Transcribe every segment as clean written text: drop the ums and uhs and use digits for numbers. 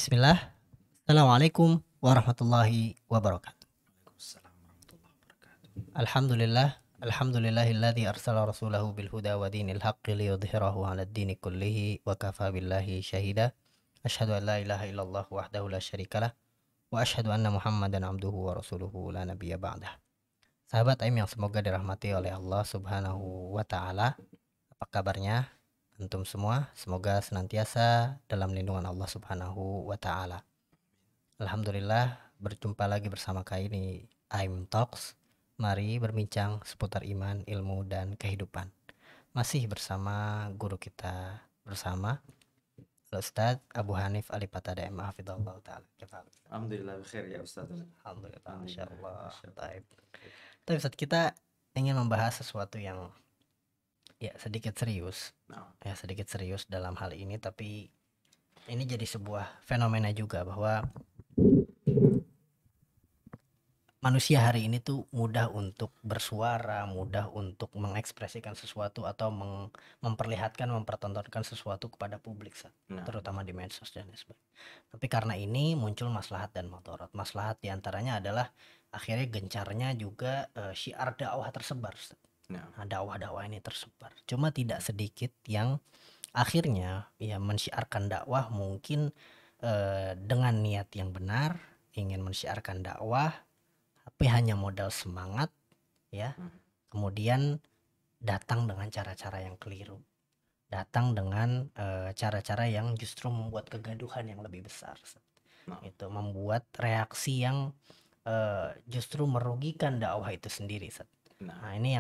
Bismillah. Assalamualaikum warahmatullahi wabarakatuh. Waalaikumsalam warahmatullahi wabarakatuh. Alhamdulillah. Alhamdulillahilladzi arsala rasulahu bil huda wa dinil haqqi liyudhhirahu 'alad dini kullihi wa kafa billahi syahida. Asyhadu an la ilaha illallah wahdahu la syarikalah wa asyhadu anna Muhammadan abduhu wa rasuluhu la nabiyya ba'dah. Sahabat Aim yang semoga dirahmati oleh Allah Subhanahu wa taala. Apa kabarnya antum semua? Semoga senantiasa dalam lindungan Allah Subhanahu wa taala. Alhamdulillah berjumpa lagi bersama kami di Aim Talks. Mari berbincang seputar iman, ilmu, dan kehidupan. Masih bersama guru kita bersama Ustadz Abu Hanif Alipata DM Hafidhullah Ta'ala. Alhamdulillah khair ya Ustaz. Alhamdulillah, Masya Allah. Tapi Ustadz, kita ingin membahas sesuatu yang sedikit serius. Sedikit serius dalam hal ini, tapi ini jadi sebuah fenomena juga bahwa manusia hari ini tuh mudah untuk bersuara, mudah untuk mengekspresikan sesuatu atau memperlihatkan, mempertontonkan sesuatu kepada publik, terutama di medsos dan sebagainya. Tapi karena ini muncul maslahat dan mudarat. Maslahat diantaranya adalah akhirnya gencarnya juga syiar dakwah tersebar. Dakwah-dakwah ini tersebar. Cuma tidak sedikit yang akhirnya mensyiarkan dakwah mungkin dengan niat yang benar, ingin mensyiarkan dakwah, tapi hanya modal semangat, kemudian datang dengan cara-cara yang keliru, datang dengan cara-cara yang justru membuat kegaduhan yang lebih besar, itu membuat reaksi yang justru merugikan dakwah itu sendiri. Nah, ini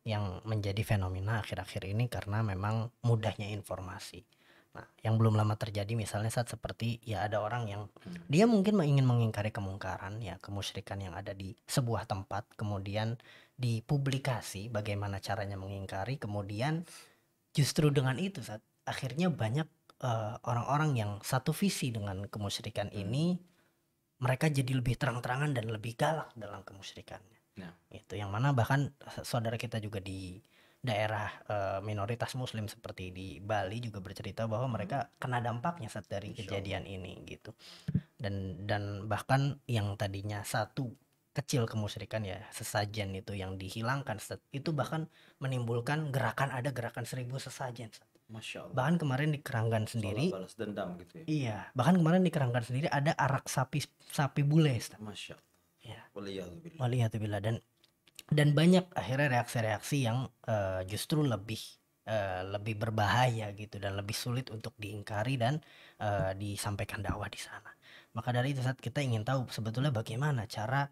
yang menjadi fenomena akhir-akhir ini karena memang mudahnya informasi. Nah, yang belum lama terjadi misalnya seperti ada orang yang dia mungkin ingin mengingkari kemungkaran, kemusyrikan yang ada di sebuah tempat, kemudian dipublikasi bagaimana caranya mengingkari, kemudian justru dengan itu akhirnya banyak orang-orang yang satu visi dengan kemusyrikan ini, mereka jadi lebih terang-terangan dan lebih galak dalam kemusyrikannya. Itu yang mana bahkan saudara kita juga di daerah minoritas muslim seperti di Bali juga bercerita bahwa mereka kena dampaknya dari kejadian ini gitu. Dan bahkan yang tadinya satu kecil kemusyrikan sesajen itu yang dihilangkan, itu bahkan menimbulkan gerakan 1000 sesajen. Masya Allah. Bahkan kemarin di Keranggan sendiri balas dendam gitu ya. Iya, bahkan kemarin di Keranggan sendiri ada arak sapi bule. Masya Allah. Waliyatubillah. Dan banyak akhirnya reaksi-reaksi yang justru lebih berbahaya gitu dan lebih sulit untuk diingkari dan disampaikan dakwah di sana. Maka dari itu kita ingin tahu sebetulnya bagaimana cara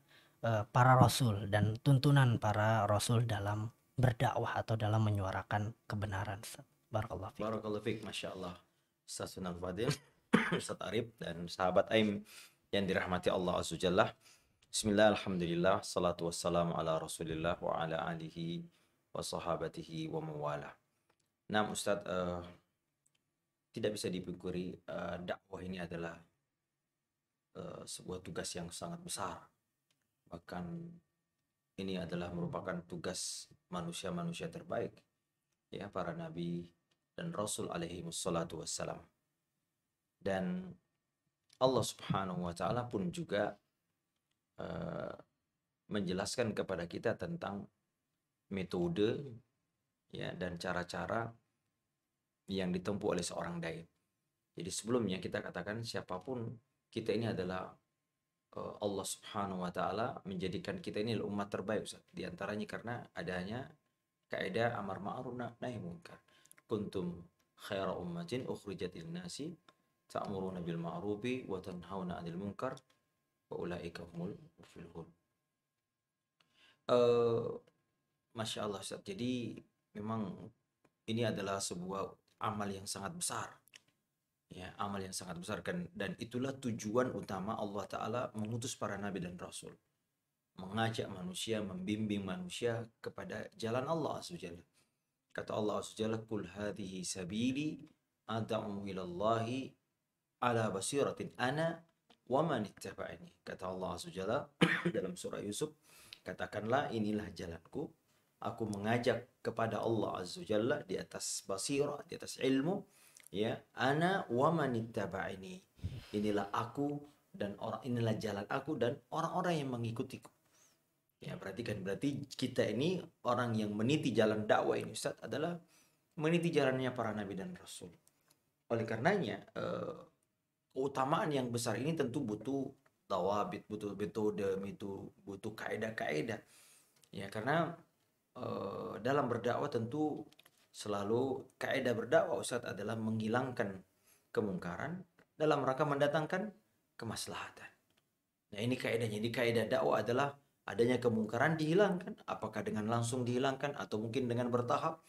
para rasul dan tuntunan para rasul dalam berdakwah atau dalam menyuarakan kebenaran. Barakallahu fiik. Masya Allah. Ustaz Sunal Fadil, Ustaz Arif, dan sahabat Aim yang dirahmati Allah Azza Jalla. Bismillah, alhamdulillah, salatu wassalamu ala rasulillah wa ala alihi wa sahabatihi wa mawala. Nah Ustaz, tidak bisa dipungkiri dakwah ini adalah sebuah tugas yang sangat besar. Bahkan ini adalah merupakan tugas manusia-manusia terbaik, para nabi dan rasul alaihi wassalatu wassalam. Dan Allah subhanahu wa ta'ala pun juga menjelaskan kepada kita tentang metode dan cara-cara yang ditempuh oleh seorang dai. Jadi sebelumnya kita katakan siapapun kita ini adalah Allah subhanahu wa ta'ala menjadikan kita ini umat terbaik, Ustaz. Di antaranya karena adanya kaidah amar ma'ruf nahi munkar. Kuntum khaira ummatin ukhrijat lin-nasi ta'muruna bil ma'rufi wa tanhauna 'anil munkar wa ulaika humul muflihun. Masya Allah, Ustaz. Jadi memang ini adalah sebuah amal yang sangat besar. Amal yang sangat besar kan, dan itulah tujuan utama Allah Ta'ala mengutus para nabi dan rasul. Mengajak manusia, membimbing manusia kepada jalan Allah Azza Jalla. Kata Allah Azza Jalla, "Qul hadhihi sabili ad'u ilallahi ala basiratin ana wa man ittaba'ani." Kata Allah Azza Jalla dalam surah Yusuf, katakanlah inilah jalanku, aku mengajak kepada Allah Azza Jalla di atas basirah, di atas ilmu, ya, ana wa manittaba'ini. Inilah aku dan orang, inilah jalan aku dan orang-orang yang mengikutiku. Ya, berarti kita ini orang yang meniti jalan dakwah ini Ustaz adalah meniti jalannya para nabi dan rasul. Oleh karenanya, keutamaan yang besar ini tentu butuh tawabit, butuh metode, butuh kaedah-kaedah. Ya, karena dalam berdakwah tentu selalu kaedah berdakwah Ustaz adalah menghilangkan kemungkaran dalam rangka mendatangkan kemaslahatan. Nah, ini kaedahnya. Jadi kaedah dakwah adalah adanya kemungkaran dihilangkan, apakah dengan langsung dihilangkan atau mungkin dengan bertahap.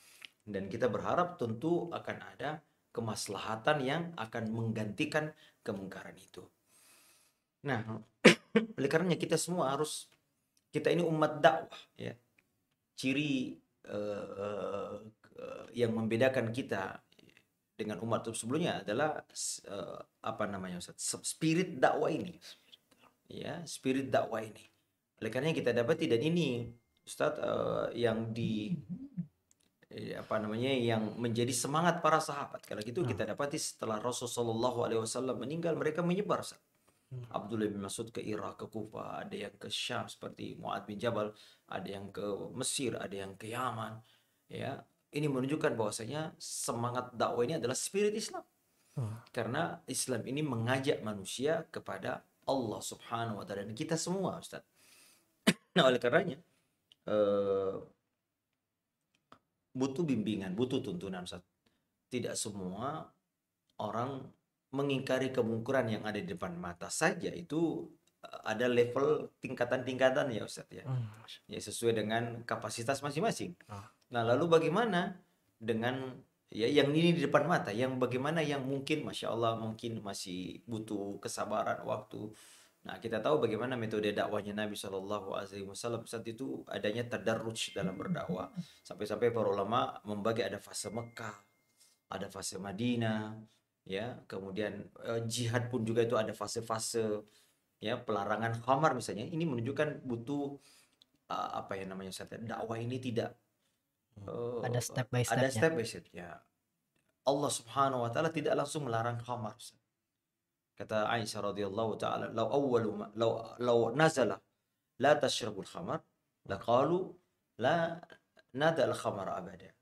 Dan kita berharap tentu akan ada kemaslahatan yang akan menggantikan kemungkaran itu. Nah, oleh karenanya kita semua harus, kita ini umat dakwah ya. Ciri yang membedakan kita dengan umat sebelumnya adalah apa namanya Ustaz? Spirit dakwah ini. Ya, spirit dakwah ini. Oleh karenanya kita dapati, dan ini Ustaz yang apa namanya, yang menjadi semangat para sahabat. Kalau gitu kita dapati setelah Rasulullah SAW meninggal, mereka menyebar. Abdullah bin Mas'ud ke Irak, ke Kufa, ada yang ke Syam seperti Mu'ad bin Jabal, ada yang ke Mesir, ada yang ke Yaman. Ya, ini menunjukkan bahwasanya semangat dakwah ini adalah spirit Islam. Karena Islam ini mengajak manusia kepada Allah Subhanahu wa taala, dan kita semua, Ustaz. Nah, oleh karenanya butuh bimbingan, butuh tuntunan, Ustaz. Tidak semua orang mengingkari kemungkaran yang ada di depan mata saja. Itu ada level tingkatan-tingkatan ya Ustaz ya. Ya, sesuai dengan kapasitas masing-masing. Nah, lalu bagaimana dengan ya yang ini di depan mata, yang bagaimana yang mungkin Masya Allah mungkin masih butuh kesabaran waktu. Nah, kita tahu bagaimana metode dakwahnya Nabi Shallallahu Alaihi Wasallam saat itu adanya tadarruj dalam berdakwah. Sampai-sampai para ulama membagi ada fase Mekah, ada fase Madinah, ya, kemudian jihad pun juga itu ada fase-fase, ya, pelarangan khamar misalnya. Ini menunjukkan butuh apa ya namanya Ustaz, dakwah ini tidak Ada step by ada stepnya. step by step ya. Allah Subhanahu wa taala tidak langsung melarang khamar, Ustaz. Kata Aisyah radhiyallahu taala, "Lau awwalu lau nazala la tashrabul khamar, laqalu la nadal khamar abada."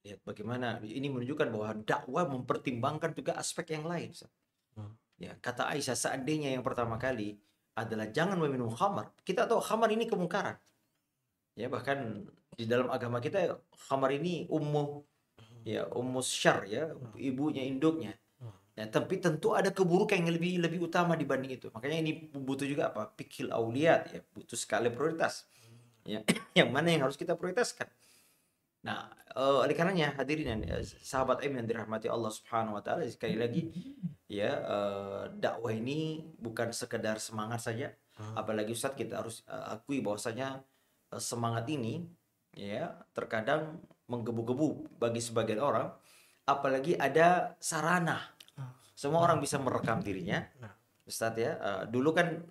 Lihat bagaimana ini menunjukkan bahwa dakwah mempertimbangkan juga aspek yang lain, Ustaz. Ya, kata Aisyah, seandainya yang pertama kali adalah jangan meminum khamar, kita tahu khamar ini kemungkaran. Ya, bahkan di dalam agama kita khamar ini ummu syar ya, ibunya induknya. Ya, tapi tentu ada keburukan yang lebih utama dibanding itu. Makanya ini butuh juga apa? Fikih auliyat ya, butuh skala prioritas. Ya, yang mana yang harus kita prioritaskan. Nah, oleh karenanya hadirin sahabat yang dirahmati Allah Subhanahu wa taala, sekali lagi ya, dakwah ini bukan sekedar semangat saja. Apalagi Ustadz, kita harus akui bahwasanya semangat ini ya terkadang menggebu-gebu bagi sebagian orang, apalagi ada sarana. Semua orang bisa merekam dirinya, Ustadz ya. Dulu kan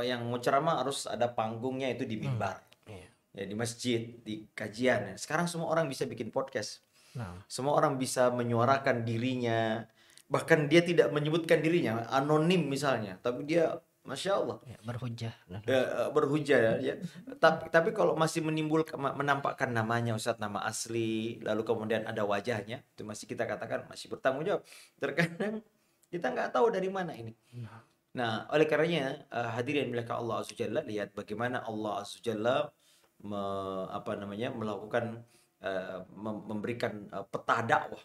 yang mau ceramah harus ada panggungnya, itu di mimbar, ya, di masjid, di kajian. Sekarang semua orang bisa bikin podcast. Semua orang bisa menyuarakan dirinya. Bahkan dia tidak menyebutkan dirinya, anonim misalnya, tapi dia Masya Allah Berhujah. berhujah ya. Tapi kalau masih menampakkan namanya Ustadz, nama asli, lalu kemudian ada wajahnya, itu masih kita katakan masih bertanggung jawab. Terkadang kita nggak tahu dari mana ini. Nah, oleh karenanya hadirin milik Allah Azza Jalla, lihat bagaimana Allah Azza Jalla melakukan memberikan peta dakwah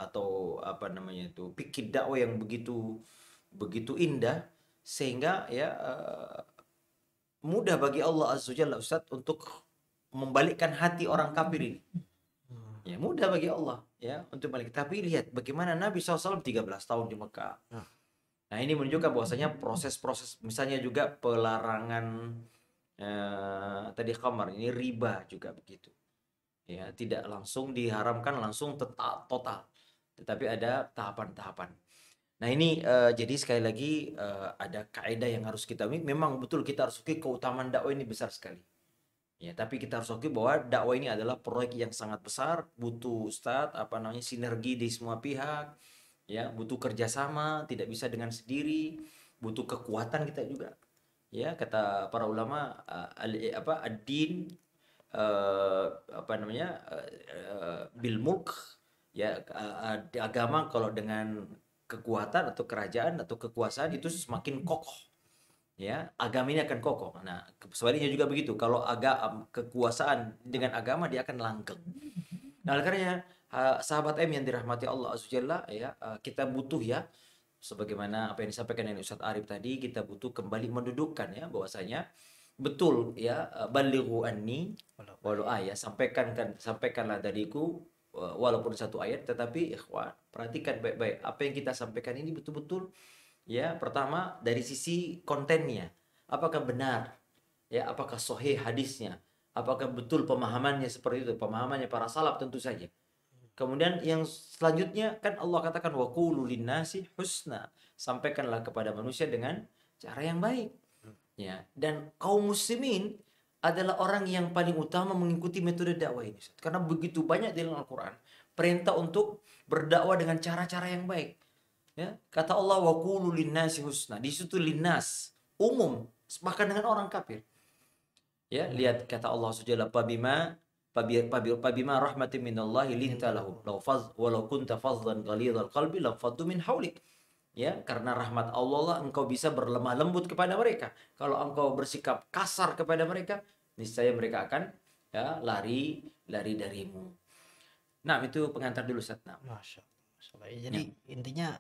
atau apa namanya itu, pikir dakwah yang begitu indah, sehingga ya mudah bagi Allah Azza Jalla Ustaz untuk membalikkan hati orang kafir ini. Ya, mudah bagi Allah ya untuk balik. Tapi lihat bagaimana Nabi SAW 13 tahun di Mekah. Nah, ini menunjukkan bahwasanya proses-proses, misalnya juga pelarangan tadi khamar, ini riba juga begitu. Ya, tidak langsung diharamkan langsung total, tetapi ada tahapan-tahapan. Nah, ini jadi sekali lagi ada kaidah yang harus kita, memang betul kita harus akui keutamaan dakwah ini besar sekali. Ya, tapi kita harus akui bahwa dakwah ini adalah proyek yang sangat besar, butuh ustadz, sinergi di semua pihak, ya, butuh kerjasama, tidak bisa dengan sendiri, butuh kekuatan kita juga. Ya, kata para ulama, ad-din, bil mulk, ya, agama kalau dengan kekuatan atau kerajaan atau kekuasaan itu semakin kokoh, ya, agama ini akan kokoh. Nah, sebaliknya juga begitu, kalau kekuasaan dengan agama dia akan langgeng. Nah, oleh karenanya, sahabat M yang dirahmati Allah Azza Jalla, ya, kita butuh, ya, sebagaimana apa yang disampaikan oleh Ustadz Arif tadi, kita butuh kembali mendudukkan, ya, bahwasanya betul, ya, balighu anni walau ayat, sampaikanlah dariku walaupun satu ayat, tetapi ikhwan perhatikan baik-baik apa yang kita sampaikan ini betul-betul, ya, pertama dari sisi kontennya, apakah benar, ya, apakah sahih hadisnya, apakah betul pemahamannya seperti itu, pemahamannya para salaf tentu saja. Kemudian yang selanjutnya kan Allah katakan waqulu linnasi husna, sampaikanlah kepada manusia dengan cara yang baik, ya. Dan kaum muslimin adalah orang yang paling utama mengikuti metode dakwah ini, karena begitu banyak di dalam Al-Qur'an perintah untuk berdakwah dengan cara-cara yang baik, ya. Kata Allah waqulu linnasi husna, di situ linnas umum, bahkan dengan orang kafir. Ya, lihat kata Allah Subhanahu Pabima rahmatin minallahi linta lahu walau kunta fadlan ghalidhal qalbi lam faddu min haulik. Ya, karena rahmat Allah lah engkau bisa berlemah lembut kepada mereka. Kalau engkau bersikap kasar kepada mereka, niscaya mereka akan, ya, lari darimu. Nah, itu pengantar dulu, Ustaz. Nah, Masya Allah. Jadi intinya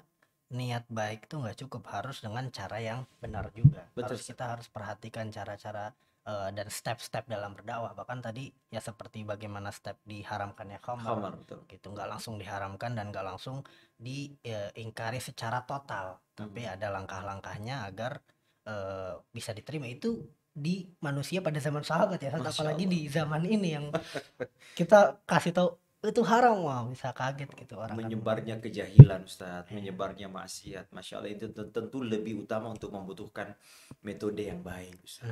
niat baik itu nggak cukup, harus dengan cara yang benar juga. Betul, Kita harus perhatikan cara-cara dan step-step dalam berdakwah. Bahkan tadi ya seperti bagaimana step diharamkannya khamar, khamar, betul. gitu, nggak langsung diharamkan dan nggak langsung diingkari secara total, tapi ada langkah-langkahnya agar bisa diterima. Itu di manusia pada zaman sahabat ya, Masya apalagi Allah. di zaman ini yang kita kasih tahu itu haram, wah bisa kaget gitu orang kan. Menyebarnya kejahilan, Ustaz, menyebarnya maksiat, Masya Allah, itu tentu lebih utama untuk membutuhkan metode yang baik, Ustaz.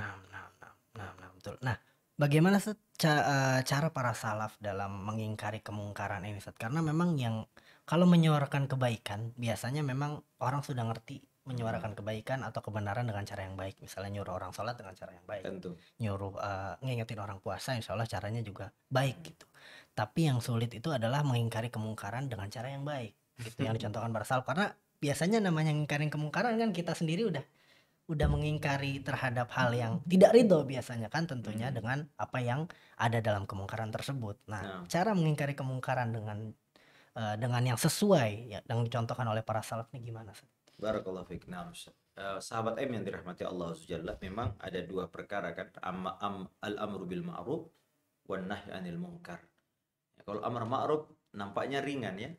Nah, betul. Nah, bagaimana cara para salaf dalam mengingkari kemungkaran ini, Ustaz? Karena memang yang kalau menyuarakan kebaikan, biasanya memang orang sudah ngerti menyuarakan kebaikan atau kebenaran dengan cara yang baik. Misalnya nyuruh orang sholat dengan cara yang baik, Tentu. nyuruh ngingetin orang puasa, insya Allah caranya juga baik gitu. Tapi yang sulit itu adalah mengingkari kemungkaran dengan cara yang baik, gitu yang dicontohkan para salaf. Karena biasanya namanya mengingkari kemungkaran kan kita sendiri udah mengingkari terhadap hal yang tidak ridho biasanya kan, tentunya dengan apa yang ada dalam kemungkaran tersebut. Nah, cara mengingkari kemungkaran dengan yang sesuai, ya, yang dicontohkan oleh para salaf ini gimana, Ustaz? Barakallahu fiik. Nah, sahabat M yang dirahmati Allah Subhanahu memang ada dua perkara kan, al-amru bil ma'ruf wan nahyi 'anil munkar. Ya, kalau amar ma'ruf nampaknya ringan, ya.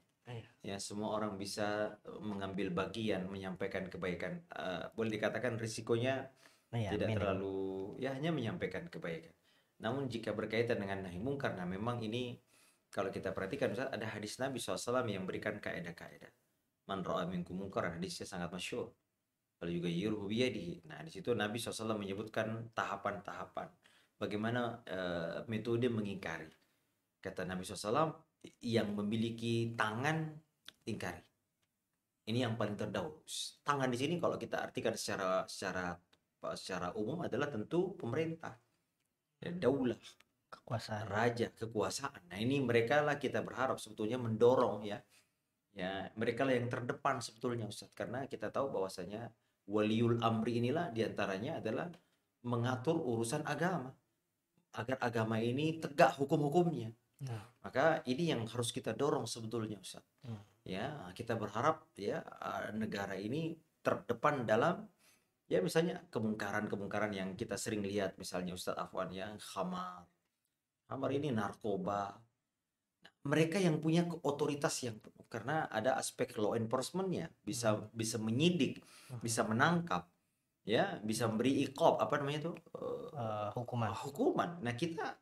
Ya, semua orang bisa mengambil bagian menyampaikan kebaikan. Boleh dikatakan risikonya tidak minim. terlalu, ya, hanya menyampaikan kebaikan. Namun jika berkaitan dengan nahi mungkar, nah memang ini kalau kita perhatikan, Ustaz, ada hadis Nabi SAW yang berikan kaidah-kaidah. Man ra'a minkum munkaran, hadisnya sangat masyhur. Lalu juga yurhu biyadihi. Nah, di situ Nabi SAW menyebutkan tahapan-tahapan bagaimana metode mengingkari. Kata Nabi SAW, yang memiliki tangan ingkari. Ini yang paling terdahulu. Tangan di sini kalau kita artikan secara umum adalah tentu pemerintah, ya, daulah, Kekuasaan. raja, kekuasaan. Nah, ini mereka lah kita berharap sebetulnya mendorong, ya. Ya, mereka lah yang terdepan sebetulnya, Ustaz, karena kita tahu bahwasanya waliul amri inilah diantaranya adalah mengatur urusan agama agar agama ini tegak hukum-hukumnya. Maka ini yang harus kita dorong sebetulnya, Ustaz. Ya, kita berharap, ya, negara ini terdepan dalam, ya, misalnya kemungkaran-kemungkaran yang kita sering lihat, misalnya Ustaz Afwan, ya, khamar ini narkoba. Mereka yang punya otoritas yang penuh, karena ada aspek law enforcement-nya, bisa menyidik, bisa menangkap, ya, bisa memberi iqab, apa namanya itu, hukuman. Nah, kita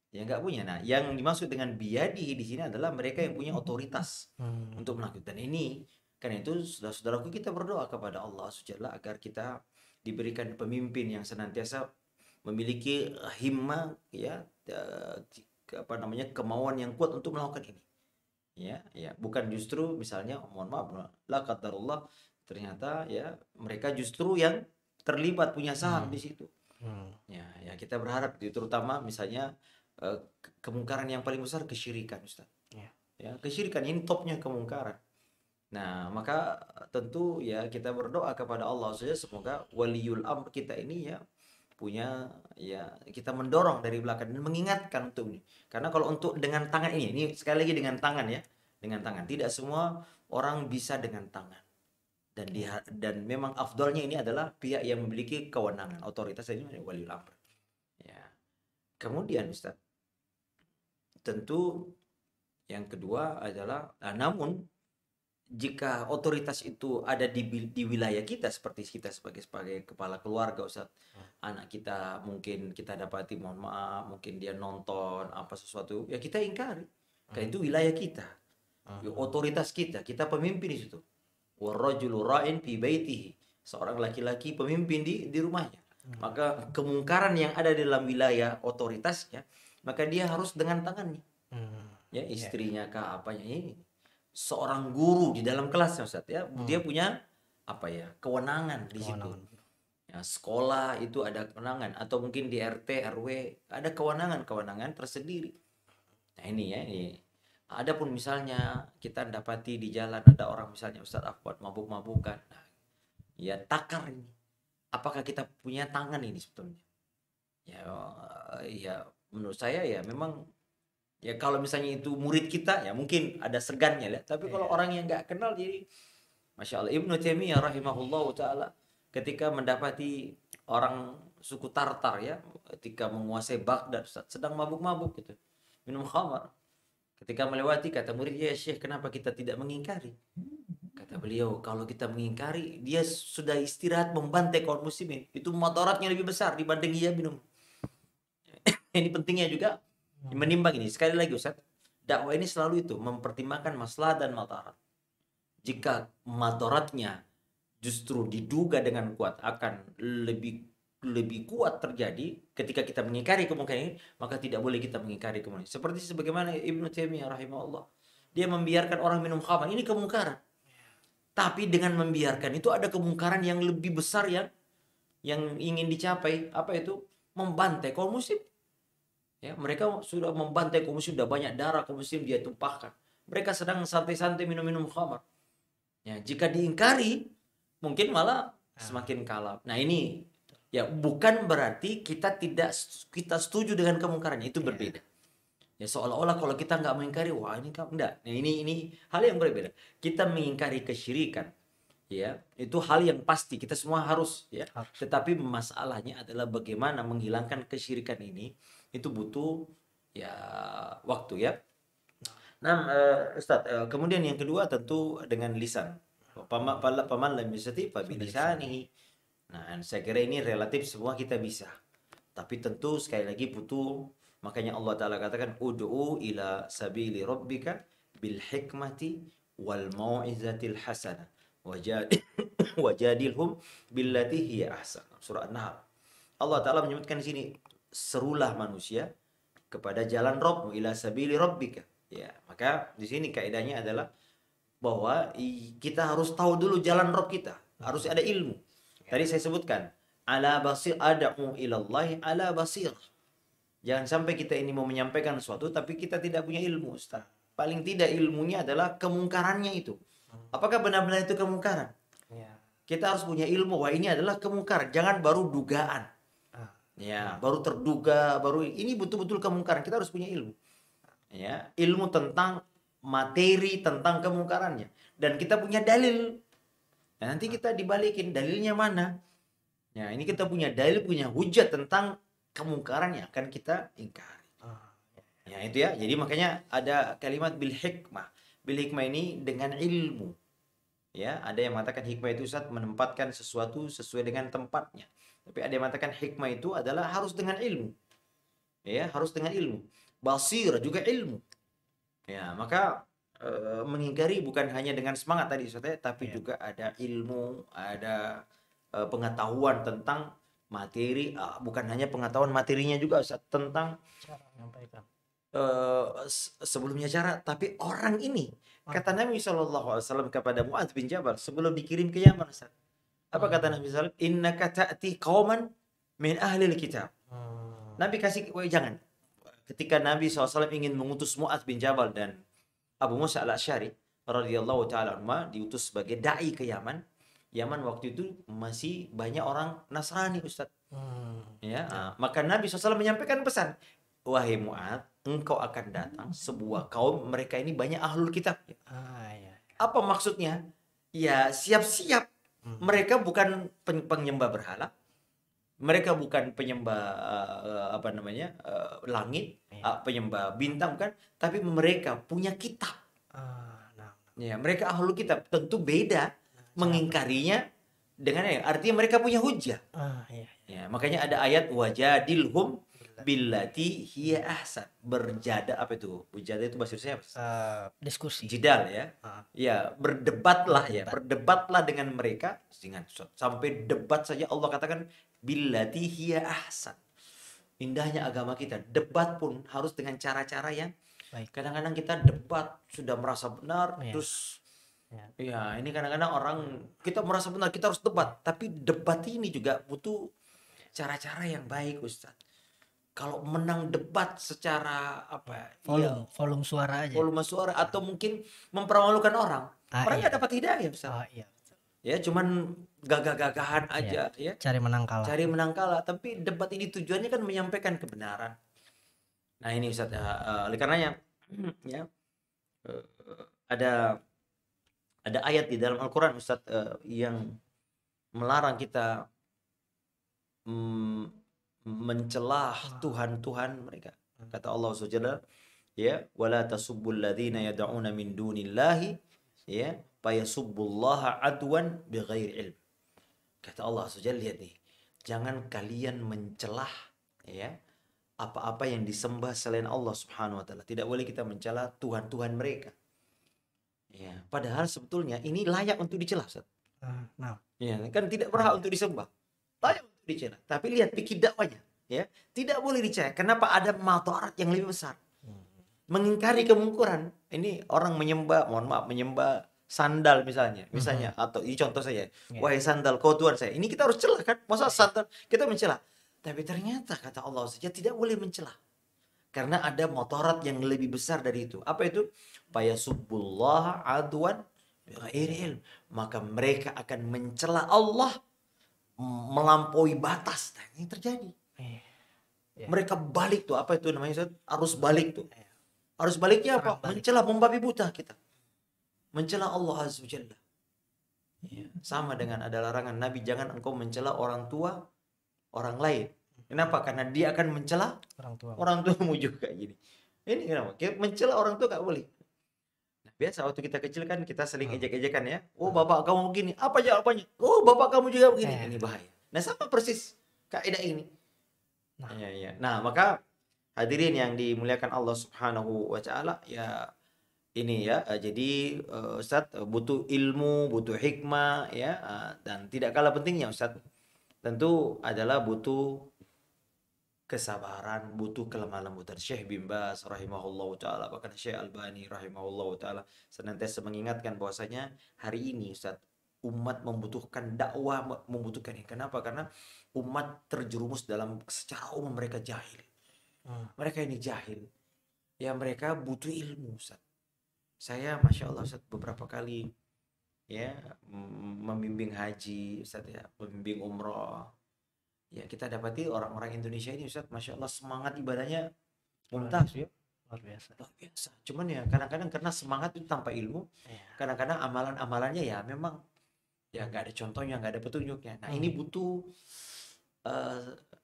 ya nggak punya. Nah, yang dimaksud dengan biyadi di sini adalah mereka yang punya otoritas untuk melakukan. Dan ini, karena itu, saudara-saudaraku, kita berdoa kepada Allah Subhanahu agar kita diberikan pemimpin yang senantiasa memiliki himmah ya, apa namanya, kemauan yang kuat untuk melakukan ini. Ya, bukan justru misalnya mohon maaf la qadarullah ternyata ya mereka justru yang terlibat punya saham di Hmm. situ. Hmm. Ya kita berharap terutama misalnya kemungkaran yang paling besar kesyirikan, Ustaz. Ya. Ya, kesyirikan ini topnya kemungkaran. Nah, maka tentu ya kita berdoa kepada Allah saja semoga waliul amr kita ini ya punya, ya kita mendorong dari belakang dan mengingatkan untuk ini. Karena kalau untuk dengan tangan ini sekali lagi dengan tangan ya, dengan tangan. Tidak semua orang bisa dengan tangan. Dan memang afdolnya ini adalah pihak yang memiliki kewenangan, otoritas ini waliul amr. Ya. Kemudian Ustaz, tentu yang kedua adalah namun jika otoritas itu ada di wilayah kita seperti kita sebagai kepala keluarga Ustaz, anak kita mungkin kita dapati mohon maaf mungkin dia nonton apa sesuatu ya kita ingkari karena itu wilayah kita, otoritas kita pemimpin di situ. Warrajulu ra'in fi baitihi, seorang laki-laki pemimpin di rumahnya. Maka kemungkaran yang ada di dalam wilayah otoritasnya maka dia harus dengan tangannya, ya istrinya kah apanya ini, seorang guru di dalam kelasnya Ustaz ya, dia punya apa ya kewenangan di situ. Kewenangan. Ya, sekolah itu ada kewenangan atau mungkin di RT RW ada kewenangan tersendiri. Nah ini ya ini. Adapun misalnya kita dapati di jalan ada orang misalnya Ustaz Afwan mabuk-mabukan. Nah, ya takar ini. Apakah kita punya tangan ini sebetulnya? Ya menurut saya ya memang ya kalau misalnya itu murid kita ya mungkin ada segannya ya. Tapi kalau orang yang nggak kenal jadi Masya Allah. Ibnu Taimiyah rahimahullah ta'ala ketika mendapati orang suku Tartar ya ketika menguasai Baghdad sedang mabuk-mabuk gitu minum khamar, ketika melewati kata muridnya, ya Syekh kenapa kita tidak mengingkari? Kata beliau, kalau kita mengingkari dia sudah istirahat membantai kaum muslimin, itu mudaratnya lebih besar dibanding dia minum. Ini pentingnya juga menimbang ini. Sekali lagi Ustaz, dakwah ini selalu itu mempertimbangkan masalah dan madarat. Jika madaratnya justru diduga dengan kuat akan lebih kuat terjadi ketika kita mengingkari kemungkinan ini, maka tidak boleh kita mengingkari kemungkinan. Seperti sebagaimana Ibnu Taimiyah rahimahullah, dia membiarkan orang minum khamar, ini kemungkaran. Tapi dengan membiarkan itu ada kemungkaran yang lebih besar yang ingin dicapai, apa itu? Membantai kaum muslim. Ya, mereka sudah membantai kaum muslim, sudah banyak darah kaum muslim dia tumpahkan. Mereka sedang santai-santai minum-minum khamar. Ya, jika diingkari mungkin malah semakin kalap. Nah ini ya bukan berarti kita setuju dengan kemungkarannya, itu berbeda. Ya seolah-olah kalau kita nggak mengingkari, wah ini kan enggak. Nah ini hal yang berbeda. Kita mengingkari kesyirikan, ya itu hal yang pasti kita semua harus ya. Tetapi masalahnya adalah bagaimana menghilangkan kesyirikan ini, itu butuh ya waktu ya. Nah, Ustaz, kemudian yang kedua tentu dengan lisan. Paman lam yastati fa bilisanihi. Nah, saya kira ini relatif semua kita bisa. Tapi tentu sekali lagi butuh, makanya Allah Ta'ala katakan ud'u ila sabili rabbika bil hikmati wal mau'izatil hasanah wajadilhum billati hiya ahsan. Surah An-Nahl. Allah Ta'ala menyebutkan di sini, serulah manusia kepada jalan Rabbmu ila sabili rabbika. Ya, maka di sini kaidahnya adalah bahwa kita harus tahu dulu jalan Rabb kita, harus ada ilmu. Tadi saya sebutkan ala basir ad'u ilallahi ala basir. Jangan sampai kita ini mau menyampaikan sesuatu tapi kita tidak punya ilmu, Ustaz. Paling tidak ilmunya adalah kemungkarannya itu. Apakah benar-benar itu kemungkaran? Kita harus punya ilmu bahwa ini adalah kemungkaran, jangan baru dugaan. Ya, baru terduga, baru ini betul-betul kemungkaran. Kita harus punya ilmu. Ya, ilmu tentang materi tentang kemungkarannya dan kita punya dalil. Nah, nanti kita dibalikin dalilnya mana. Ya, ini kita punya dalil, punya hujat tentang kemungkaran yang akan kita ingkari. Ya, itu ya. Jadi makanya ada kalimat bil hikmah. Bil hikmah ini dengan ilmu. Ya, ada yang mengatakan hikmah itu Ustaz menempatkan sesuatu sesuai dengan tempatnya. Tapi ada yang mengatakan hikmah itu adalah harus dengan ilmu. Ya, harus dengan ilmu. Basir juga ilmu. Ya, maka mengingkari bukan hanya dengan semangat tadi Ustaz, tapi juga ada ilmu, ada pengetahuan tentang materi, bukan hanya pengetahuan materinya juga Ustaz, tentang Cara menyampaikan. sebelumnya cara, tapi orang ini. Ah, Kata Nabi SAW kepada Mu'adz bin Jabal sebelum dikirim ke Yaman, Ustaz. Apa kata Nabi SAW? Innaka ta'ti qauman min ahlil kitab. Nabi kasih, jangan. Ketika Nabi SAW ingin mengutus Mu'adz bin Jabal dan Abu Musa al-Asy'ari radhiyallahu taala anhuma diutus sebagai dai ke Yaman. Yaman waktu itu masih banyak orang Nasrani, Ustaz. Ya, maka Nabi SAW menyampaikan pesan, wahai Mu'adz, engkau akan datang sebuah kaum mereka ini banyak ahlul kitab. ya. Apa maksudnya? Ya, siap-siap. Mereka bukan penyembah berhala. Mereka bukan penyembah langit, penyembah bintang bukan, tapi mereka punya kitab. Nah, Ya, mereka ahlul kitab, tentu beda mengingkarinya dengan artinya mereka punya hujah. iya. Ya, makanya ada ayat wajadilhum billati hiya ahsan. Berjada, apa itu? Berjada itu bahasa Indonesia apa? Diskusi. Jidal ya. Ya, berdebatlah ya. Berdebat. Berdebatlah dengan mereka sampai debat saja Allah katakan billati hiya ahsan. Indahnya agama kita, debat pun harus dengan cara-cara yang Baik. kadang-kadang kita debat sudah merasa benar, terus ya ini kadang-kadang orang kita merasa benar, kita harus debat, tapi debat ini juga butuh cara-cara yang baik, Ustaz. Kalau menang debat secara volume suara aja. Volume suara atau mungkin mempermalukan orang nggak dapat hidayah, Ustaz. Iya. Ya cuman gagah-gagahan aja, ya. Cari menang kalah. Cari menang kalah, tapi debat ini tujuannya kan menyampaikan kebenaran. Nah ini Ustaz, oleh karenanya ya ada ayat di dalam Al-Quran Ustaz yang melarang kita mencelah Tuhan-Tuhan mereka. Kata Allah SWT, ya, wala tasubbul ladzina yad'una min dunillahi, ya, fayasubbullaha adwan bighairi ilm. Kata Allah SWT, lihat nih, jangan kalian mencelah ya apa-apa yang disembah selain Allah Subhanahu wa taala. Tidak boleh kita mencela Tuhan-Tuhan mereka. Ya, padahal sebetulnya ini layak untuk dicela, Ustaz. Ya, kan tidak berhak untuk disembah. Layak untuk dicela. Tapi lihat pikir dakwanya, ya. Tidak boleh dicela. Kenapa? Ada madarat yang lebih besar. Mengingkari kemungkaran. Ini orang menyembah sandal misalnya, atau ini contoh saya. Wahai sandal, kau Tuhan saya. Ini kita harus celah kan? Masa sandal kita mencela? Tapi ternyata kata Allah saja tidak boleh mencela. Karena ada madarat yang lebih besar dari itu. Apa itu? Fayasubbullah adwan bighairi ilm. Maka mereka akan mencela Allah melampaui batas. Nah, ini terjadi. Mereka balik tuh, apa itu namanya? Arus balik tuh. Arus baliknya apa? Mencela, membabi buta kita. Mencela Allah Azza wa Jalla. Ya, sama dengan ada larangan Nabi, jangan engkau mencela orang tua orang lain. Kenapa? Karena dia akan mencela orang tuamu juga gini. Ini kenapa? Mencela orang tua gak boleh. Nah, biasa waktu kita kecil kan kita sering ejek-ejekan ya. Oh bapak kamu begini. Apa jawabannya? Oh bapak kamu juga begini. Ini bahaya. Nah sama persis kaidah ini. Nah maka hadirin yang dimuliakan Allah Subhanahu wa taala, ya ini ya, jadi Ustaz butuh ilmu, butuh hikmah ya, dan tidak kalah pentingnya Ustaz tentu adalah butuh kesabaran, butuh kelemah lembutan. Syekh bin Baz rahimahullahu taala, bahkan Syekh Albani rahimahullahu taala senantiasa mengingatkan bahwasanya hari ini Ustaz umat membutuhkan dakwah, membutuhkan ini. Kenapa? Karena umat terjerumus dalam, secara umum mereka jahil. Mereka ini jahil. Ya mereka butuh ilmu Ustaz. Saya Masya Allah Ustaz beberapa kali ya membimbing haji Ustaz ya, membimbing umroh. Ya kita dapati orang-orang Indonesia ini Ustaz Masya Allah semangat ibadahnya mumtaz ya. Luar biasa. Cuman ya kadang-kadang karena semangat itu tanpa ilmu, kadang-kadang amalan-amalannya ya memang ya nggak ada contohnya, nggak ada petunjuknya. Nah ini butuh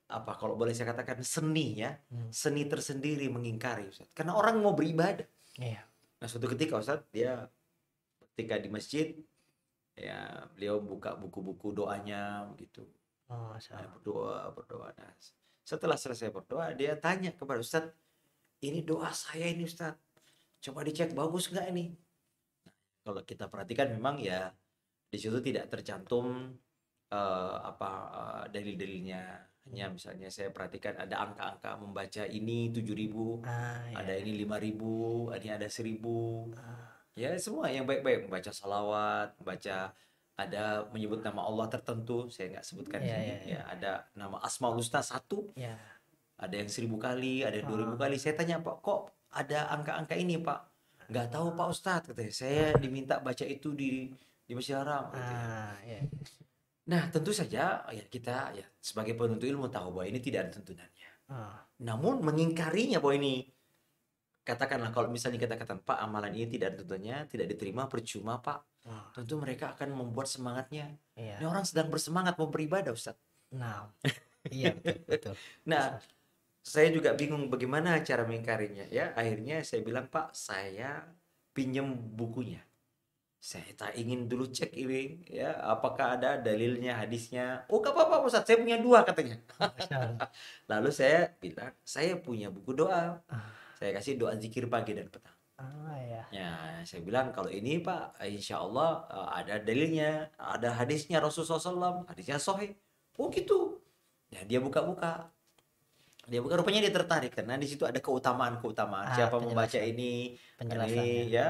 apa kalau boleh saya katakan seni ya, seni tersendiri mengingkari Ustaz. Karena orang mau beribadah. Nah suatu ketika Ustaz dia ketika di masjid ya beliau buka buku-buku doanya gitu. Berdoa. Nah, setelah selesai berdoa dia tanya kepada Ustaz, ini doa saya ini Ustaz, coba dicek bagus nggak ini. Nah, kalau kita perhatikan memang ya di situ tidak tercantum dalil-dalilnya. Hanya misalnya saya perhatikan ada angka-angka membaca ini 7.000, Ya, ada ya. ini 5.000, ini ada 1.000. Ah, Ya semua yang baik-baik, membaca salawat, membaca ada menyebut nama Allah tertentu, saya nggak sebutkan di ya, sini. ya, Ya ya. ada nama Asmaul Husna satu, Ya. ada yang 1.000 kali, ada yang 2.000 Ah, kali. Saya tanya Pak, kok ada angka-angka ini Pak? Nggak tahu Pak Ustadz, katanya. Saya diminta baca itu di Masjid Haram, gitu ya. ya. Nah, tentu saja ya kita ya sebagai penuntut ilmu tahu bahwa ini tidak ada tuntunannya. Ah, Namun mengingkarinya bahwa ini, katakanlah kalau misalnya kita katakan Pak, amalan ini tidak ada tuntunannya, tidak diterima, percuma Pak. ah, Tentu mereka akan membuat semangatnya. Ini iya. orang sedang bersemangat mau beribadah, Ustaz. Nah, iya, betul, betul. Nah, saya juga bingung bagaimana cara mengingkarinya ya. Akhirnya saya bilang, Pak, saya pinjam bukunya. Saya tak ingin dulu cek ini ya, apakah ada dalilnya, hadisnya. Oh, gak apa-apa Ustaz, saya punya dua katanya. Masya Allah. Lalu saya bilang, saya punya buku doa. Ah, Saya kasih doa zikir pagi dan petang. ya. Ya, saya bilang kalau ini Pak, insya Allah ada dalilnya, ada hadisnya Rasulullah SAW, hadisnya sahih. Oh gitu. Ya dia buka-buka. Dia buka, rupanya dia tertarik karena di situ ada keutamaan-keutamaan. Siapa membaca Penjelasan, penjelasannya. ini ya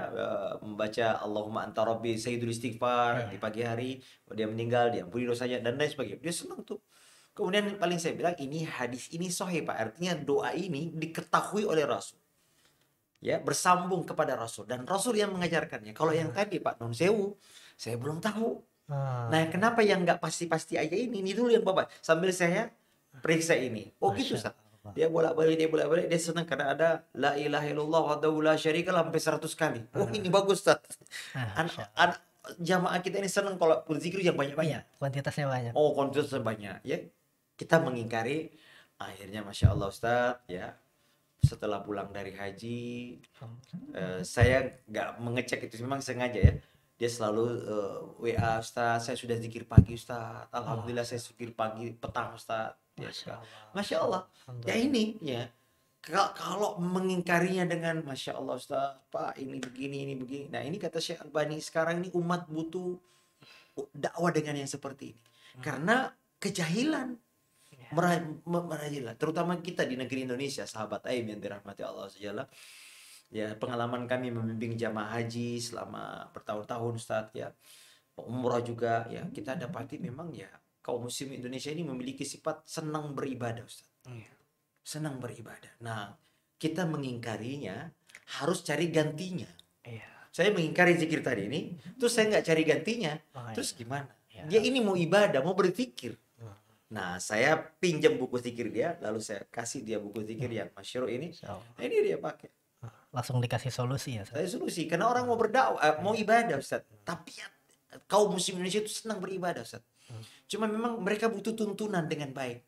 membaca Allahumma anta rabbi sayyidul istighfar di Iya. pagi hari, dia meninggal, diampuni dosanya dan lain sebagainya. Dia senang tuh. Kemudian paling saya bilang ini hadis ini sahih Pak. Artinya doa ini diketahui oleh Rasul. Ya, bersambung kepada Rasul dan Rasul yang mengajarkannya. Kalau yang Ah, tadi Pak Non Sewu, saya belum tahu. Nah, ya. kenapa yang nggak pasti-pasti aja ini dulu yang Bapak. Sambil saya periksa ini. Oh gitu, Masya Ustaz. Allah. Dia bolak-balik, dia senang karena ada la ilaha illallah wahdahu la syarikalah sampai 100 kali. Oh, ini Ah, bagus, Ustaz. Masya Allah. Anak jamaah kita ini senang kalau berzikir yang Iya, banyak-banyak. kuantitasnya banyak. Oh, kuantitas banyak, ya. Kita mengingkari, akhirnya Masya Allah, Ustaz, ya. Setelah pulang dari haji, saya nggak mengecek itu, memang sengaja ya. Dia selalu WA, Ustaz, saya sudah zikir pagi Ustaz. Oh, Alhamdulillah saya zikir pagi, petang Ustaz. Dia Masya suka. Allah. Masya Allah. Ya Alhamdulillah. ini ya. Kalau mengingkarinya dengan Masya Allah Ustaz, Pak ini begini, ini begini. Nah ini kata Syekh Albani, sekarang ini umat butuh dakwah dengan yang seperti ini. Karena kejahilan Ya. merajalela, terutama kita di negeri Indonesia, sahabat Aim yang dirahmati Allah Subhanahu. Ya, pengalaman kami membimbing jamaah haji selama bertahun-tahun Ustadz ya. Umrah juga ya, kita dapati memang ya kaum muslim Indonesia ini memiliki sifat senang beribadah Ustadz. Iya. Senang beribadah. Nah, kita mengingkarinya harus cari gantinya. Iya. Saya mengingkari zikir tadi ini, terus saya nggak cari gantinya. Oh, Terus iya. gimana? Ya. Dia ini mau ibadah, mau berzikir. Hmm. Nah, saya pinjam buku zikir dia, lalu saya kasih dia buku zikir yang masyhur ini. Masya Allah. Nah, ini dia pakai. Langsung dikasih solusi ya, Ustaz? Saya solusi karena orang mau berdakwah, mau ibadah Ustaz. Tapi ya, kaum muslim Indonesia itu senang beribadah Ustaz. Cuma memang mereka butuh tuntunan dengan baik.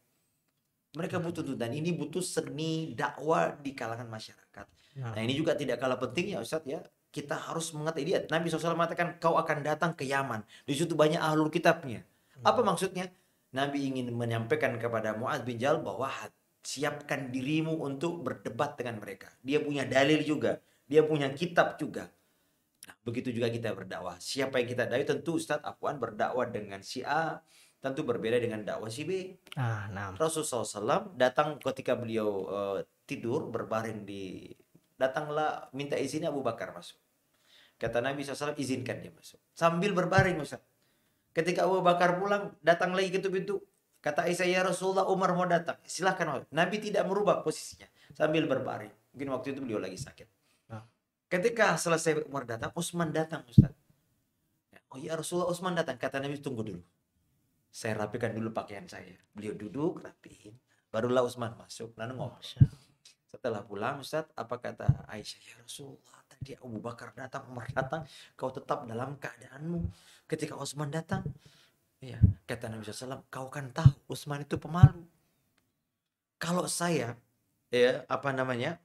Mereka butuh tuntunan. Ini butuh seni dakwah di kalangan masyarakat. Nah, ini juga tidak kalah penting ya Ustaz ya. Kita harus mengerti dia. Nabi SAW mengatakan kau akan datang ke Yaman. Di situ banyak ahlul kitabnya. Apa maksudnya? Nabi ingin menyampaikan kepada Mu'adz bin Jabal bahwa siapkan dirimu untuk berdebat dengan mereka. Dia punya dalil juga. Dia punya kitab juga. Nah, begitu juga kita berdakwah. Siapa yang kita dakwah, tentu Ustadz Afwan berdakwah dengan si A, tentu berbeda dengan dakwah si B. Nah. Rasulullah SAW datang ketika beliau tidur berbaring datanglah minta izin Abu Bakar masuk. Kata Nabi SAW, izinkan dia masuk. Sambil berbaring Ustaz. Ketika Abu Bakar pulang, datang lagi ke pintu. Kata Aisyah, ya Rasulullah, Umar mau datang. Silahkan. Nabi tidak merubah posisinya. Sambil berbaring. Mungkin waktu itu beliau lagi sakit. Ketika selesai Umar datang, Utsman datang Ustaz. Oh ya Rasulullah, Utsman datang. Kata Nabi, tunggu dulu. Saya rapikan dulu pakaian saya. Beliau duduk, rapiin. Barulah Utsman masuk. Lalu ngomong. Setelah pulang Ustaz, apa kata Aisyah? Ya Rasulullah, tadi Abu Bakar datang, Umar datang. Kau tetap dalam keadaanmu. Ketika Utsman datang, ya, kata Nabi SAW, kau kan tahu Utsman itu pemalu. Kalau saya, ya apa namanya,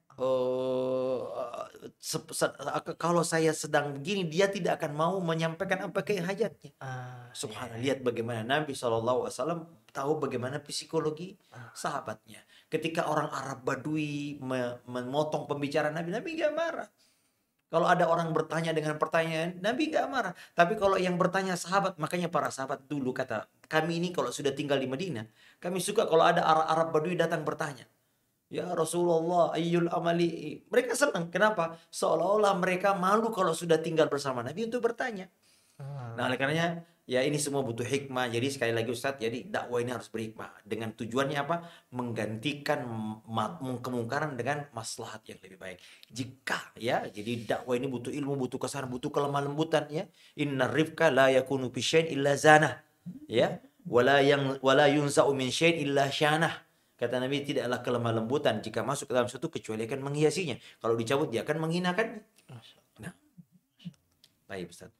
kalau saya sedang begini, dia tidak akan mau menyampaikan apa ke hajatnya. Subhanallah, lihat bagaimana Nabi SAW tahu bagaimana psikologi sahabatnya. Ketika orang Arab Badui memotong pembicaraan Nabi, Nabi gak marah. Kalau ada orang bertanya dengan pertanyaan, Nabi nggak marah. Tapi kalau yang bertanya sahabat, makanya para sahabat dulu kata, kami ini kalau sudah tinggal di Madinah, kami suka kalau ada Arab Badui datang bertanya. Ya Rasulullah, ayyul amali. Mereka senang. Kenapa? Seolah-olah mereka malu kalau sudah tinggal bersama Nabi untuk bertanya. Nah, oleh karenanya ya ini semua butuh hikmah. Jadi sekali lagi Ustadz, jadi dakwah ini harus berhikmah. Dengan tujuannya apa? Menggantikan kemungkaran dengan maslahat yang lebih baik. Jika ya, jadi dakwah ini butuh ilmu, butuh kesabaran, butuh kelemah lembutan ya. Inna rifka la yakunu fi syai'in illa zanah. Ya, wala yunza'u min syai'in illa syanah. Kata Nabi, tidaklah kelemah lembutan jika masuk ke dalam sesuatu kecuali akan menghiasinya. Kalau dicabut dia akan menghinakannya. Nah, baik Ustaz.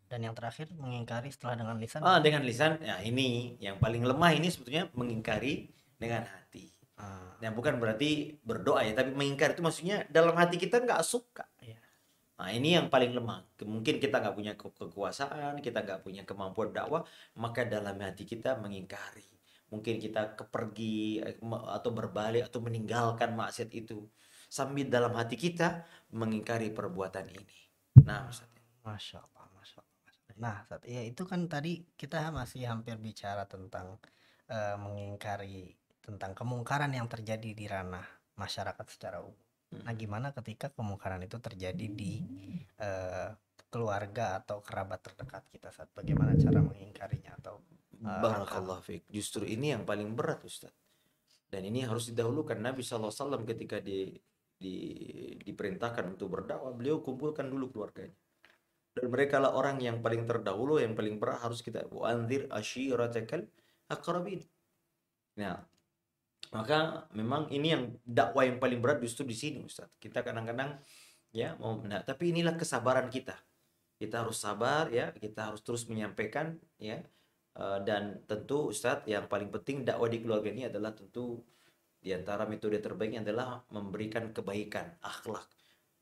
Dan yang terakhir mengingkari setelah dengan lisan. Dengan lisan, ya ini yang paling lemah ini sebetulnya mengingkari dengan hati. Nah, bukan berarti berdoa ya, tapi mengingkari itu maksudnya dalam hati kita nggak suka. Iya. Nah, ini yang paling lemah. Mungkin kita nggak punya kekuasaan, kita nggak punya kemampuan dakwah, maka dalam hati kita mengingkari. Mungkin kita kepergi atau berbalik atau meninggalkan maksiat itu. Sambil dalam hati kita mengingkari perbuatan ini. Nah, Ustaz. Masya Allah, Masya Allah. Nah, ya itu kan tadi kita masih hampir bicara tentang mengingkari tentang kemungkaran yang terjadi di ranah masyarakat secara umum. Nah, gimana ketika kemungkaran itu terjadi di keluarga atau kerabat terdekat kita, saat bagaimana cara mengingkarinya atau Barakallah fiik. Justru ini yang paling berat Ustaz. Dan ini harus didahulukan. Nabi SAW ketika diperintahkan untuk berdakwah, beliau kumpulkan dulu keluarganya. Dan mereka lah orang yang paling terdahulu, yang paling berat harus kita anzir ashiratakal aqrabin. Nah, maka memang ini yang dakwah yang paling berat justru di sini Ustaz. Kita kadang-kadang ya tapi inilah kesabaran kita. Kita harus sabar ya, kita harus terus menyampaikan ya. Dan tentu Ustadz yang paling penting dakwah di keluarga ini adalah tentu di antara metode terbaiknya adalah memberikan kebaikan, akhlak.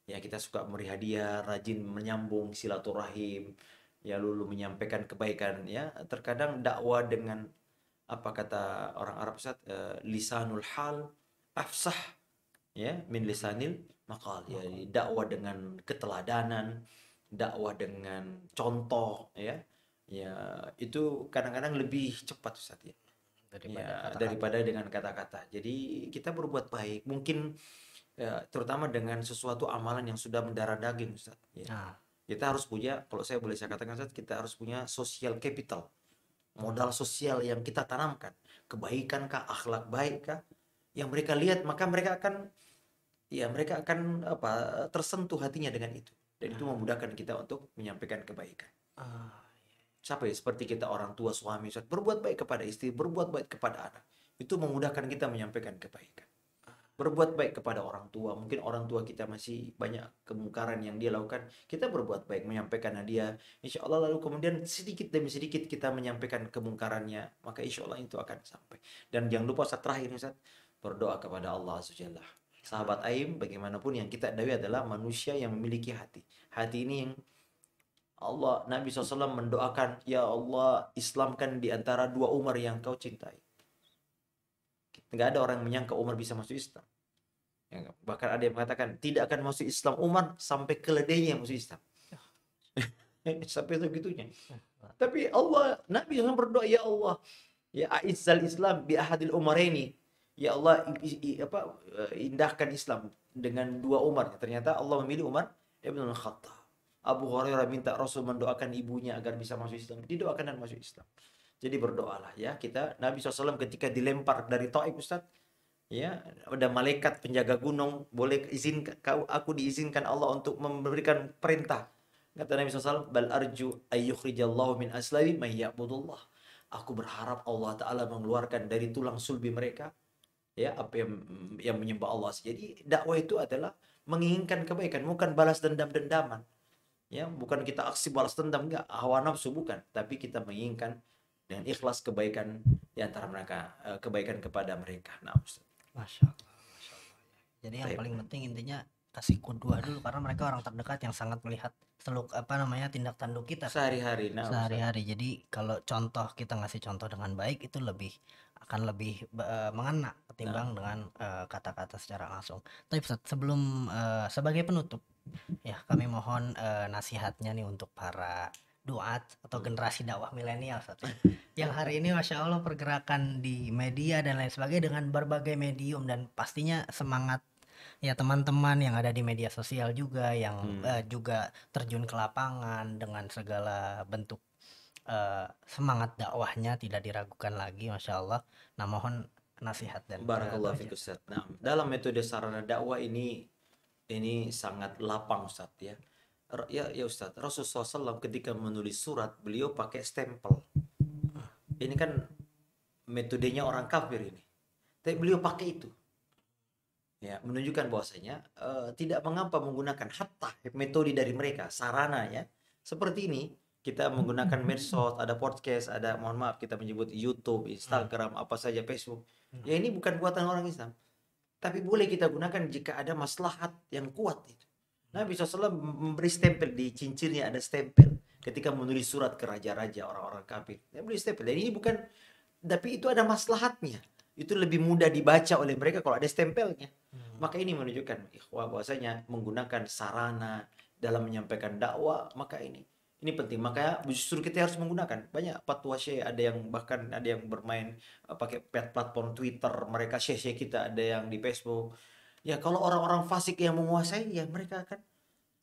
Ya kita suka memberi hadiah, rajin menyambung silaturahim, ya lalu menyampaikan kebaikan ya. Terkadang dakwah dengan apa kata orang Arab Ustadz, lisanul hal afsah ya min lisanil maqal. Ya dakwah dengan keteladanan, dakwah dengan contoh ya. Ya, itu kadang-kadang lebih cepat Ustaz ya. Daripada dengan kata-kata. Jadi kita berbuat baik, mungkin ya, terutama dengan sesuatu amalan yang sudah mendarah daging Ustaz. Ya. Kita harus punya, kalau saya boleh saya katakan Ustaz, kita harus punya social capital. Modal sosial yang kita tanamkan. Kebaikan kah, akhlak baik kah, yang mereka lihat maka mereka akan tersentuh hatinya dengan itu. Dan itu memudahkan kita untuk menyampaikan kebaikan. Siapa ya? Seperti kita orang tua, suami, berbuat baik kepada istri, berbuat baik kepada anak. Itu memudahkan kita menyampaikan kebaikan. Berbuat baik kepada orang tua. Mungkin orang tua kita masih banyak kemungkaran yang dia lakukan. Kita berbuat baik, menyampaikan hadiah. Insya Allah lalu kemudian sedikit demi sedikit kita menyampaikan kemungkarannya. Maka insya Allah itu akan sampai. Dan jangan lupa saat terakhir Ustaz, berdoa kepada Allah SWT. Sahabat Aim, bagaimanapun yang kita dawi adalah manusia yang memiliki hati. Hati ini yang Allah, Nabi SAW mendoakan, ya Allah Islamkan di antara dua Umar yang kau cintai. Nggak ada orang yang menyangka Umar bisa masuk Islam. Bahkan ada yang mengatakan tidak akan masuk Islam Umar sampai keledainya masuk Islam. Sampai segitunya. Tapi Allah, Nabi SAW berdoa, ya Allah, ya aizzal Islam bi ahadil Umaraini. Ya Allah, indahkan Islam dengan dua Umar. Ternyata Allah memilih Umar Ibn Khattab. Abu Hurairah minta Rasul mendoakan ibunya agar bisa masuk Islam. Didoakan dan masuk Islam. Jadi berdoalah ya. Kita Nabi SAW ketika dilempar dari Taif Ustaz, ya ada malaikat penjaga gunung, boleh aku diizinkan Allah untuk memberikan perintah. Kata Nabi SAW, bal arju ayyukhrijallahu min aslabi may ya'budullah. Aku berharap Allah Ta'ala mengeluarkan dari tulang sulbi mereka ya apa yang menyembah Allah. Jadi dakwah itu adalah menginginkan kebaikan, bukan balas dendam-dendaman. Ya, bukan kita aksi balas dendam, enggak, hawa nafsu bukan, tapi kita menginginkan dengan ikhlas kebaikan di antara mereka, kebaikan kepada mereka. Nah, Ustaz. Masya Allah, Masya Allah. Jadi yang paling penting intinya kasih kudwah dulu, karena mereka orang terdekat yang sangat melihat tindak tanduk kita sehari-hari. Sehari-hari. Jadi kalau contoh kita ngasih contoh dengan baik itu lebih akan lebih mengena Nah, ketimbang dengan kata-kata secara langsung. Tapi Ustaz, sebelum sebagai penutup ya kami mohon nasihatnya nih untuk para duat atau generasi dakwah milenial Ustaz, ya. Yang hari ini Masya Allah pergerakan di media dan lain sebagainya dengan berbagai medium, dan pastinya semangat ya teman-teman yang ada di media sosial juga yang juga terjun ke lapangan dengan segala bentuk semangat dakwahnya tidak diragukan lagi, Masya Allah. Nah, mohon nasihat dan barakallahu doanya. fiik Ustaz. Nah, dalam metode sarana dakwah ini sangat lapang Ustaz ya. Ya Ustaz, Rasulullah SAW ketika menulis surat, beliau pakai stempel. Ini kan metodenya orang kafir ini. Tapi beliau pakai itu. Ya, menunjukkan bahwasanya tidak mengapa menggunakan hatta metode dari mereka, sarana ya. Seperti ini, kita menggunakan medsos, ada podcast, ada mohon maaf kita menyebut YouTube, Instagram, apa saja Facebook. Ya ini bukan buatan orang Islam. Tapi boleh kita gunakan jika ada maslahat yang kuat itu. Nabi SAW memberi stempel, di cincirnya ada stempel. Ketika menulis surat ke raja-raja orang-orang kafir, dia beri stempel. Dan ini bukan, tapi itu ada maslahatnya. Itu lebih mudah dibaca oleh mereka kalau ada stempelnya. Maka ini menunjukkan ikhwah bahwasanya menggunakan sarana dalam menyampaikan dakwah, maka ini penting. Maka justru kita harus menggunakan banyak fatwa syekh, ada yang bahkan ada yang bermain pakai platform Twitter, mereka syekh kita, ada yang di Facebook. Ya kalau orang-orang fasik yang menguasai, ya mereka akan,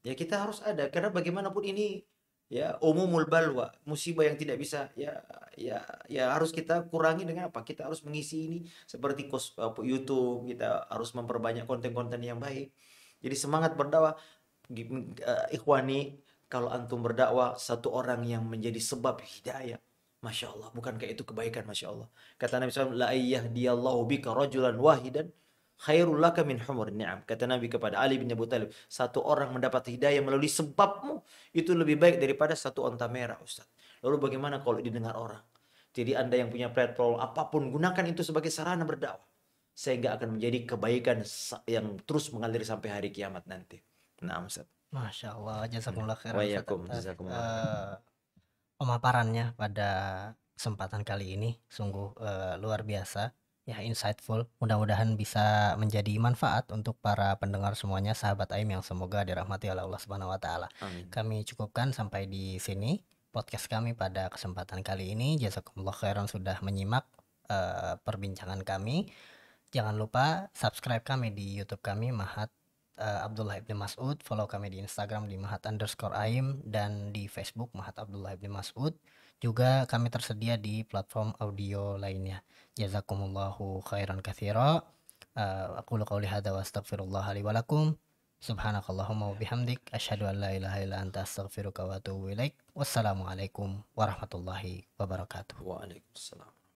ya kita harus ada, karena bagaimanapun ini ya umumul balwa, musibah yang tidak bisa ya harus kita kurangi dengan apa? Kita harus mengisi ini seperti YouTube, kita harus memperbanyak konten-konten yang baik. Jadi semangat berdakwah, ikhwani, kalau antum berdakwah satu orang yang menjadi sebab hidayah, Masya Allah, bukankah itu kebaikan? Masya Allah. Kata Nabi SAW, la iyahdiyallahu bika rajulan wahidan khairul laka min humur ni'am. Kata Nabi kepada Ali bin Abi Thalib, satu orang mendapat hidayah melalui sebabmu itu lebih baik daripada satu onta merah, Ustaz. Lalu bagaimana kalau didengar orang? Jadi Anda yang punya platform apapun, gunakan itu sebagai sarana berdakwah, sehingga akan menjadi kebaikan yang terus mengalir sampai hari kiamat nanti. Nah, Ustaz. Masya Allah, jazakumullah Wa khairan Ustaz yakum atas jazakumullah. pemaparannya pada kesempatan kali ini. Sungguh luar biasa, ya insightful. Mudah-mudahan bisa menjadi manfaat untuk para pendengar semuanya, sahabat Aim yang semoga dirahmati oleh Allah Subhanahu wa taala. Amin. Kami cukupkan sampai di sini podcast kami pada kesempatan kali ini. Jazakumullah khairan sudah menyimak perbincangan kami. Jangan lupa subscribe kami di YouTube kami Mahat Abdullah Ibn Mas'ud, follow kami di Instagram di Mahat_Aim dan di Facebook Mahat Abdullah Ibn Mas'ud. Juga kami tersedia di platform audio lainnya. Jazakumullahu khairan katsira. Aqulu qouli hadza wa astaghfirullah li wa lakum. Subhanakallahumma wa bihamdik asyhadu an la ilaha illa anta astaghfiruka wa atubu ilaik. Wassalamualaikum warahmatullahi wabarakatuh. Waalaikumsalam.